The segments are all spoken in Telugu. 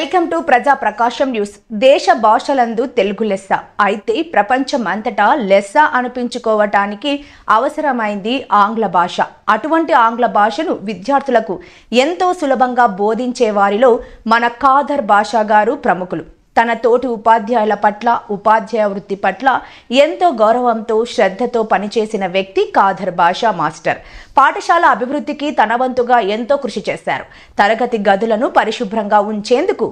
వెల్కమ్ టు ప్రజా ప్రకాశం న్యూస్. దేశ భాషలందు తెలుగు లెస్స అయితే ప్రపంచం అంతటా లెస్స అనిపించుకోవటానికి అవసరమైంది ఆంగ్ల భాష. అటువంటి ఆంగ్ల భాషను విద్యార్థులకు ఎంతో సులభంగా బోధించే వారిలో మన ఖాదర్ బాషా గారు ప్రముఖులు. తన తోటి ఉపాధ్యాయుల పట్ల, ఉపాధ్యాయ వృత్తి పట్ల ఎంతో గౌరవంతో, శ్రద్ధతో పనిచేసిన వ్యక్తి ఖాదర్ బాషా మాస్టర్. పాఠశాల అభివృద్ధికి తన వంతుగా ఎంతో కృషి చేశారు. తరగతి గదులను పరిశుభ్రంగా ఉంచేందుకు,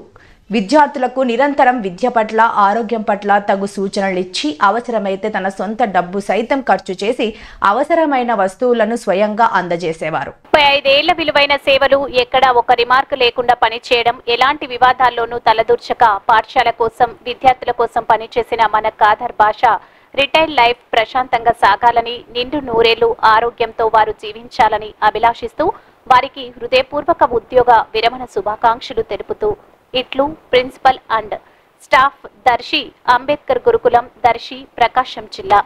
విద్యార్థులకు నిరంతరం విద్య పట్ల, ఆరోగ్యం పట్ల తగు సూచనలు ఇచ్చి, అవసరమైతే తన సొంత డబ్బు సైతం ఖర్చు చేసి అవసరమైన వస్తువులను స్వయంగా అందజేసేవారు. 35 ఏళ్ల విలువైన సేవలు, ఎక్కడా ఒక రిమార్క్ లేకుండా పనిచేయడం, ఎలాంటి వివాదాల్లోనూ తలదూర్చక పాఠశాల కోసం, విద్యార్థుల కోసం పనిచేసిన మన ఖాదర్ బాషా రిటైర్డ్ లైఫ్ ప్రశాంతంగా సాగాలని, నిండు నూరేళ్లు ఆరోగ్యంతో వారు జీవించాలని అభిలాషిస్తూ వారికి హృదయపూర్వక ఉద్యోగ విరమణ శుభాకాంక్షలు తెలుపుతూ ఇట్లు principal and staff, Darsi Ambedkar గురుకులం, దర్శి, ప్రకాశం జిల్లా.